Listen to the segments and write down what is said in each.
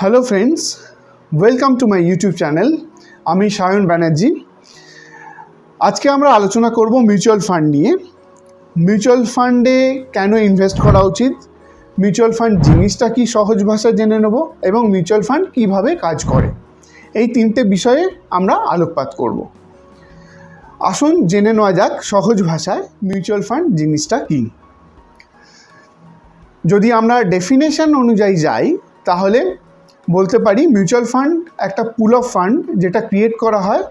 Hello friends, welcome to my YouTube channel. আমি সায়ন ব্যানার্জি। আজকে আমরা আলোচনা করব মিউচুয়াল ফান্ড নিয়ে। মিউচুয়াল ফান্ডে কেন ইনভেস্ট করা উচিত, মিউচুয়াল ফান্ড জিনিসটা কি সহজ ভাষায় জেনে নেব, এবং মিউচুয়াল ফান্ড কিভাবে কাজ করে, এই তিনটে বিষয়ে আমরা আলোকপাত করব। আসুন জেনে নেওয়া যাক সহজ ভাষায় মিউচুয়াল ফান্ড জিনিসটা কি। যদি আমরা ডেফিনেশন অনুযায়ী যাই তাহলে বলতে পারি মিউচুয়াল ফান্ড একটা পুল অফ ফান্ড যেটা ক্রিয়েট করা হয়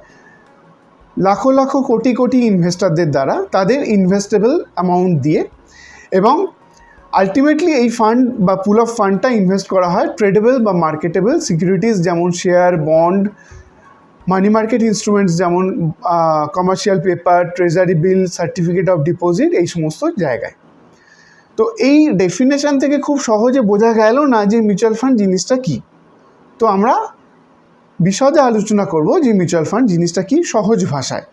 লাখো লাখো কোটি কোটি ইনভেস্টরদের দ্বারা তাদের ইনভেস্টেবল অ্যামাউন্ট দিয়ে, এবং আলটিমেটলি এই ফান্ড বা পুল অফ ফান্ডটা ইনভেস্ট করা হয় ট্রেডেবল বা মার্কেটেবল সিকিউরিটিস যেমন share, bond, money market instruments যেমন commercial paper, treasury bill, certificate of deposit, এই সমস্ত জায়গায়। তো এই ডেফিনেশন থেকে খুব সহজে বোঝা গেল না যে মিউচুয়াল ফান্ড জিনিসটা কী। তো আমরা বিশদে আলোচনা করব যে মিউচুয়াল ফান্ড জিনিসটা কি সহজ ভাষায়।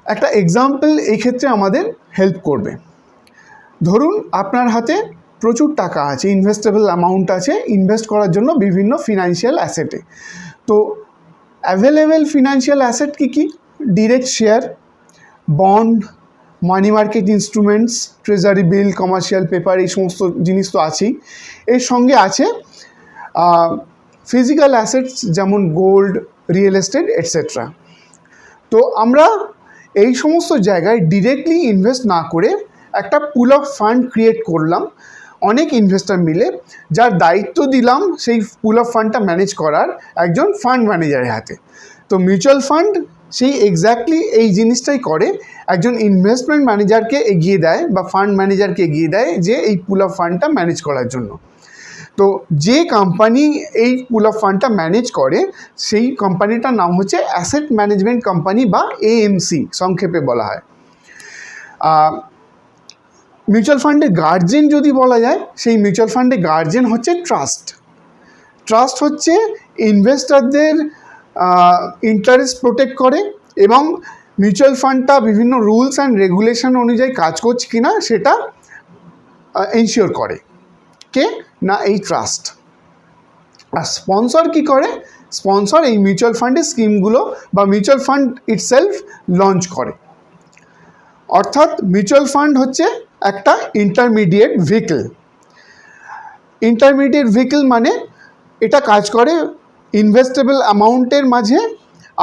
একটা এক্সাম্পল এই ক্ষেত্রে আমাদের হেল্প করবে। ধরুন আপনার হাতে প্রচুর টাকা আছে, ইনভেস্টেবল অ্যামাউন্ট আছে ইনভেস্ট করার জন্য বিভিন্ন ফিনান্সিয়াল অ্যাসেটে। তো অ্যাভেলেবেল ফিনান্সিয়াল অ্যাসেট কী কী? Direct share, bond, money market instruments, treasury bill, commercial paper, এই সমস্ত জিনিস তো আছেই। এর সঙ্গে আছে ফিজিক্যাল অ্যাসেটস যেমন গোল্ড, রিয়েল এস্টেট এটসেট্রা। তো আমরা এই সমস্ত জায়গায় ডিরেক্টলি ইনভেস্ট না করে একটা পুল অফ ফান্ড ক্রিয়েট করলাম অনেক ইনভেস্টর মিলে, যার দায়িত্ব দিলাম সেই পুল অফ ফান্ডটা ম্যানেজ করার একজন ফান্ড ম্যানেজারের হাতে। তো মিউচুয়াল ফান্ড সেই এক্স্যাক্টলি এই জিনিসটাই করে, একজন ইনভেস্টমেন্ট ম্যানেজারকে এগিয়ে দেয় বা ফান্ড ম্যানেজারকে এগিয়ে দেয় যে এই পুল অফ ফান্ডটা ম্যানেজ করার জন্য। তো যে কোম্পানি এই পুল অফ ফান্ডটা ম্যানেজ করে সেই কোম্পানিটার নাম হচ্ছে অ্যাসেট ম্যানেজমেন্ট কোম্পানি বা এএমসি সংক্ষেপে বলা হয়। মিউচুয়াল ফান্ডের গার্জেন যদি বলা যায়, সেই মিউচুয়াল ফান্ডের গার্জেন হচ্ছে ট্রাস্ট। ট্রাস্ট হচ্ছে ইনভেস্টরদের ইন্টারেস্ট প্রোটেক্ট করে এবং মিউচুয়াল ফান্ডটা বিভিন্ন রুলস অ্যান্ড রেগুলেশন অনুযায়ী কাজ করছে কিনা সেটা এনশিওর করে। কে না? এই ট্রাস্ট। আর স্পন্সর কি করে? স্পন্সর এই মিউচুয়াল ফান্ডের স্কিমগুলো বা মিউচুয়াল ফান্ড ইটসেলফ লঞ্চ করে। অর্থাৎ মিউচুয়াল ফান্ড হচ্ছে একটা ইন্টারমিডিয়েট ভেহিকল। ইন্টারমিডিয়েট ভেহিকল মানে এটা কাজ করে ইনভেস্টেবল অ্যামাউন্টের মাঝে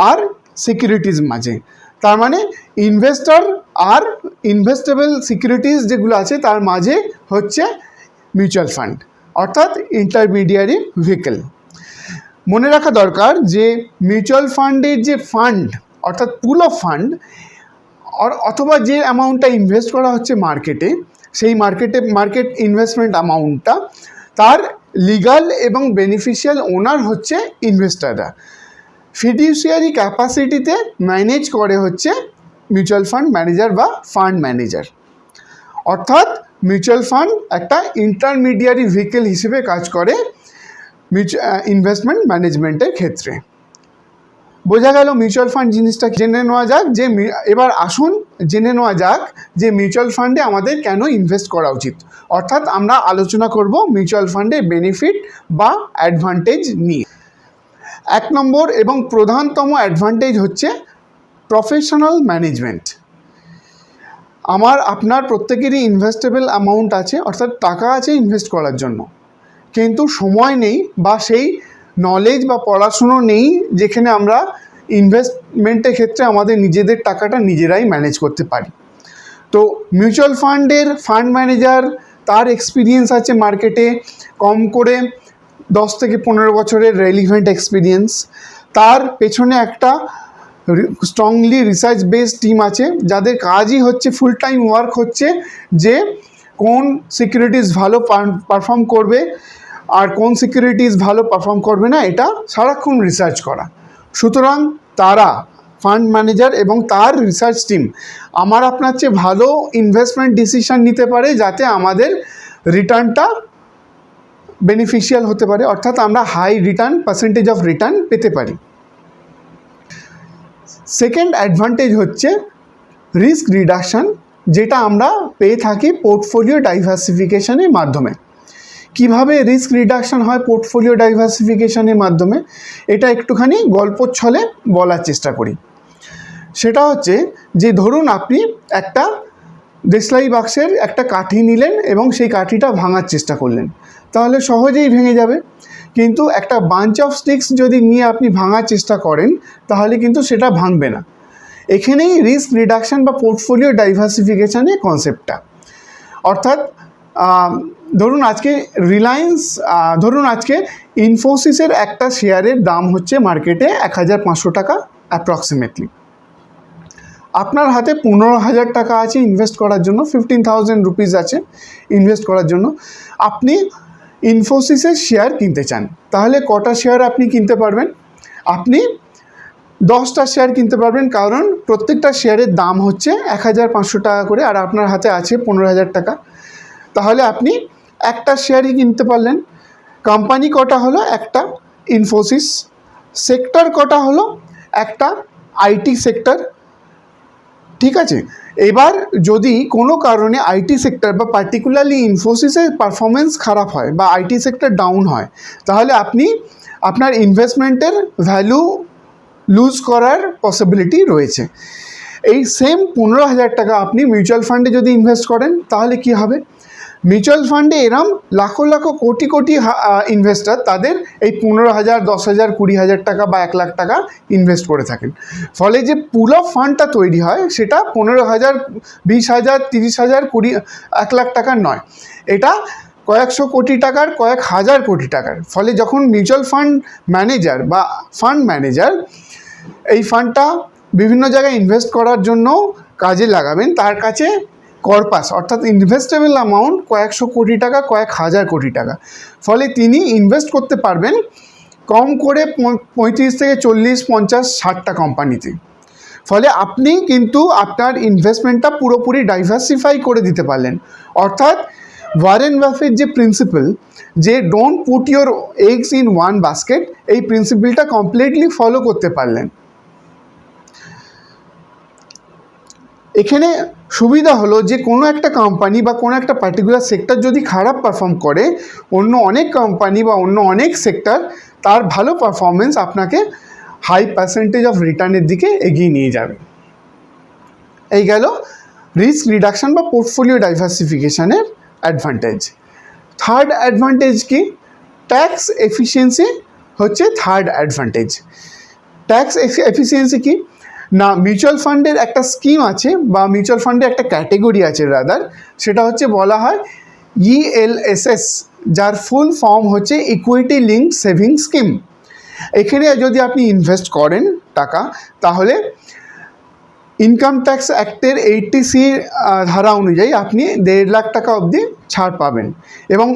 আর সিকিউরিটিজ মাঝে। তার মানে ইনভেস্টর আর ইনভেস্টেবল সিকিউরিটিজ যেগুলো আছে তার মাঝে হচ্ছে মিউচুয়াল ফান্ড, অর্থাৎ ইন্টারমিডিয়ারি ভেহিকল। মনে রাখা দরকার যে মিউচুয়াল ফান্ডের যে ফান্ড অর্থাৎ পুল অফ ফান্ড অথবা যে অ্যামাউন্টটা ইনভেস্ট করা হচ্ছে মার্কেটে, সেই মার্কেট ইনভেস্টমেন্ট অ্যামাউন্টটা তার লিগাল এবং বেনিফিশিয়াল ওনার হচ্ছে ইনভেস্টাররা। ফিডিউসিয়ারি ক্যাপাসিটিতে ম্যানেজ করে হচ্ছে মিউচুয়াল ফান্ড ম্যানেজার বা ফান্ড ম্যানেজার। অর্থাৎ মিউচুয়াল ফান্ড একটা ইন্টারমিডিয়ারি ভেহিকল হিসেবে কাজ করে ইনভেস্টমেন্ট ম্যানেজমেন্টের ক্ষেত্রে। বোঝা গেল মিউচুয়াল ফান্ড জিনিসটা। জেনে নেওয়া যাক যে এবার আসুন জেনে নেওয়া যাক যে মিউচুয়াল ফান্ডে আমাদের কেন ইনভেস্ট করা উচিত। অর্থাৎ আমরা আলোচনা করব মিউচুয়াল ফান্ডের বেনিফিট বা অ্যাডভান্টেজ নিয়ে। 1 নম্বর এবং প্রধানতম অ্যাডভান্টেজ হচ্ছে প্রফেশনাল ম্যানেজমেন্ট। আপনার প্রত্যেকেরই ইনভেস্টেবল অ্যামাউন্ট আছে, অর্থাৎ টাকা আছে ইনভেস্ট করার জন্য, কিন্তু সময় নেই বা সেই নলেজ বা পড়াশুনো নেই যেখানে আমরা ইনভেস্টমেন্টের ক্ষেত্রে আমাদের নিজেদের টাকাটা নিজেরাই ম্যানেজ করতে পারি। তো মিউচুয়াল ফান্ডের ফান্ড ম্যানেজার তার এক্সপিরিয়েন্স আছে মার্কেটে কম করে 10 থেকে 15 বছরের রেলিভেন্ট এক্সপিরিয়েন্স। তার পেছনে একটা স্ট্রংলি রিসার্চ বেসড টিম আছে যাদের কাজই হচ্ছে ফুল টাইম ওয়ার্ক হচ্ছে যে কোন সিকিউরিটিস ভালো পারফর্ম করবে আর কোন সিকিউরিটিস ভালো পারফর্ম করবে না, এটা সারাক্ষণ রিসার্চ করা। সুতরাং তারা ফান্ড ম্যানেজার এবং তার রিসার্চ টিম আপনার চেয়ে ভালো ইনভেস্টমেন্ট ডিসিশন নিতে পারে যাতে আমাদের রিটার্নটা বেনিফিশিয়াল হতে পারে, অর্থাৎ আমরা high return percentage of return পেতে পারি। সেকেন্ড অ্যাডভান্টেজ হচ্ছে রিস্ক রিডাকশান, যেটা আমরা পেয়ে থাকি পোর্টফোলিও ডাইভার্সিফিকেশনের মাধ্যমে। কিভাবে রিস্ক রিডাকশন হয় পোর্টফোলিও ডাইভার্সিফিকেশনের মাধ্যমে, এটা একটুখানি গল্পর ছলে বলার চেষ্টা করি। সেটা হচ্ছে যে ধরুন আপনি একটা দেশলাই বাক্সের একটা কাঠি নিলেন এবং সেই কাঠিটা ভাঙার চেষ্টা করলেন, তাহলে সহজেই ভেঙে যাবে। কিন্তু একটা বাঞ্চ অফ স্টিক্স যদি নিয়ে আপনি ভাঙার চেষ্টা করেন তাহলে কিন্তু সেটা ভাঙবে না। এখানেই রিস্ক রিডাকশন বা পোর্টফোলিও ডাইভার্সিফিকেশনের কনসেপ্টটা। অর্থাৎ ধরুন আজকে ধরুন আজকে ইনফোসিসের একটা শেয়ারের দাম হচ্ছে মার্কেটে 1500 টাকা অ্যাপ্রক্সিমেটলি। আপনার হাতে 15,000 টাকা আছে ইনভেস্ট করার জন্য, 15,000 রুপিস আছে ইনভেস্ট করার জন্য। আপনি ইনফোসিসের শেয়ার কিনতে চান, তাহলে কটা শেয়ার আপনি কিনতে পারবেন? আপনি 10টা শেয়ার কিনতে পারবেন, কারণ প্রত্যেকটা শেয়ারের দাম হচ্ছে 1500 টাকা করে, আর আপনার হাতে আছে 15,000 টাকা। তাহলে আপনি একটা শেয়ারই কিনতে পারলেন। কোম্পানি কটা হলো? একটা ইনফোসিস। সেক্টর কটা হলো? একটা আইটি সেক্টর। ঠিক আছে, এবার যদি কোনো কারণে আইটি সেক্টর বা পার্টিকুলারলি ইনফোসিসের পারফরমেন্স খারাপ হয় বা আইটি সেক্টর ডাউন হয়, তাহলে আপনি আপনার ইনভেস্টমেন্টের ভ্যালু লুজ করার পসিবিলিটি রয়েছে। এই সেম 15,000 টাকা আপনি মিউচুয়াল ফান্ডে যদি ইনভেস্ট করেন তাহলে কি হবে? মিউচুয়াল ফান্ডে এরম লাখো লাখো কোটি কোটি ইনভেস্টার তাদের এই 15,000, 10,000, 20,000 টাকা বা 1 লাখ টাকা ইনভেস্ট করে থাকেন। ফলে যে পুল অফ ফান্ডটা তৈরি হয় সেটা 15,000, 20,000, 30,000, 1 লাখ টাকার নয়, এটা কয়েকশো কোটি টাকার, কয়েক হাজার কোটি টাকার। ফলে যখন মিউচুয়াল ফান্ড ম্যানেজার বা ফান্ড ম্যানেজার এই ফান্ডটা বিভিন্ন জায়গায় ইনভেস্ট করার জন্য কাজে লাগাবেন, তার কাছে কর্পাস অর্থাৎ ইনভেস্টেবল অ্যামাউন্ট কয়েকশো কোটি টাকা, কয়েক হাজার কোটি টাকা। ফলে তিনি ইনভেস্ট করতে পারবেন কম করে 35 থেকে 40, 50, 60টা কোম্পানিতে। ফলে আপনি কিন্তু আপনার ইনভেস্টমেন্টটা পুরোপুরি ডাইভার্সিফাই করে দিতে পারলেন। অর্থাৎ ওয়ারেন বাফেট যে প্রিন্সিপাল, যে don't put your eggs in one basket, এই প্রিন্সিপালটা কমপ্লিটলি ফলো করতে পারলেন। এখানে সুবিধা হলো যে কোনো একটা কোম্পানি বা কোনো একটা পার্টিকুলার সেক্টর যদি খারাপ পারফর্ম করে, অন্য অনেক কোম্পানি বা অন্য অনেক সেক্টর তার ভালো পারফরমেন্স আপনাকে হাই পার্সেন্টেজ অফ রিটার্নের দিকে এগিয়ে নিয়ে যাবে। এই গেল রিস্ক রিডাকশন বা পোর্টফোলিও ডাইভার্সিফিকেশনের অ্যাডভান্টেজ। থার্ড অ্যাডভান্টেজ কি? ট্যাক্স এফিসিয়েন্সি হচ্ছে থার্ড অ্যাডভান্টেজ। ট্যাক্স এফিসিয়েন্সি কি না, মিউচুয়াল ফান্ডের একটা স্কিম আছে বা মিউচুয়াল ফান্ডের একটা ক্যাটেগরি আছে রাদার, সেটা হচ্ছে বলা হয় ELSS, যার ফুল ফর্ম হচ্ছে ইকুইটি লিঙ্কড সেভিং স্কিম। এখানে যদি আপনি ইনভেস্ট করেন টাকা, তাহলে ইনকাম ট্যাক্স অ্যাক্টের 80C ধারা অনুযায়ী আপনি 1.5 লাখ টাকা অবধি ছাড় পাবেন। এবং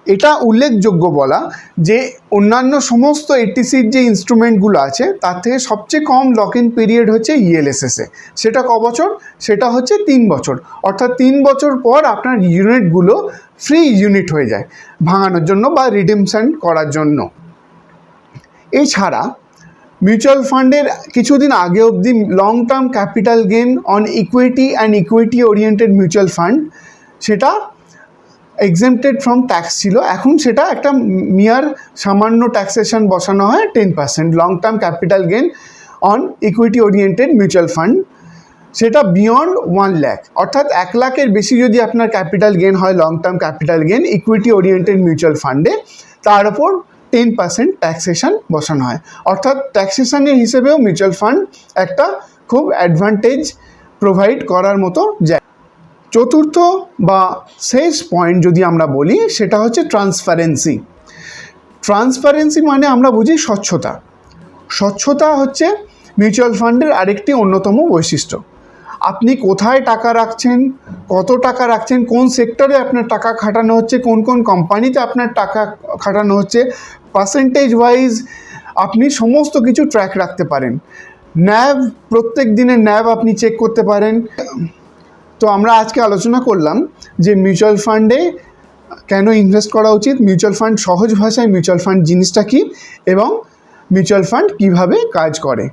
এটা উল্লেখযোগ্য বলা যে অন্যান্য সমস্ত 80Cর যে ইনস্ট্রুমেন্টগুলো আছে তার থেকে সবচেয়ে কম লক ইন পিরিয়ড হচ্ছে ELSS-এ। সেটা ক বছর? সেটা হচ্ছে 3 বছর। অর্থাৎ 3 বছর পর আপনার ইউনিটগুলো ফ্রি ইউনিট হয়ে যায় ভাঙানোর জন্য বা রিডিমশন করার জন্য। এছাড়া মিউচুয়াল ফান্ডের কিছুদিন আগে অবধি long term capital gain on equity and equity oriented mutual fund সেটা এক্সেম্পটেড ফ্রম ট্যাক্স ছিল। এখন সেটা একটা সামান্য ট্যাক্সেশন বসানো হয় 10%। Long term capital gain on equity oriented mutual fund সেটা বিয়ন্ড 1 লাখ, অর্থাৎ 1 লাখের বেশি যদি আপনার ক্যাপিটাল গেন হয় long term capital gain equity oriented mutual ফান্ডে, তার উপর 10% ট্যাক্সেশন বসানো হয়। অর্থাৎ ট্যাক্সেশনের হিসেবেও মিউচুয়াল ফান্ড একটা খুব অ্যাডভান্টেজ প্রোভাইড করার মতো জায়গা। চতুর্থ বা শেষ পয়েন্ট যদি আমরা বলি সেটা হচ্ছে ট্রান্সপারেন্সি। ট্রান্সপারেন্সি মানে আমরা বুঝি স্বচ্ছতা। স্বচ্ছতা হচ্ছে মিউচুয়াল ফান্ডের আরেকটি অন্যতম বৈশিষ্ট্য। আপনি কোথায় টাকা রাখছেন, কত টাকা রাখছেন, কোন সেক্টরে আপনার টাকা খাটানো হচ্ছে, কোন কোন কোম্পানিতে আপনার টাকা খাটানো হচ্ছে, পার্সেন্টেজ ওয়াইজ আপনি সমস্ত কিছু ট্র্যাক রাখতে পারেন। ন্যাভ, প্রত্যেক দিনের ন্যাভ আপনি চেক করতে পারেন। তো আমরা আজকে আলোচনা করলাম যে মিউচুয়াল ফান্ডে কেন ইনভেস্ট করা উচিত, মিউচুয়াল ফান্ড সহজ ভাষায় মিউচুয়াল ফান্ড জিনিসটা কী এবং মিউচুয়াল ফান্ড কীভাবে কাজ করে।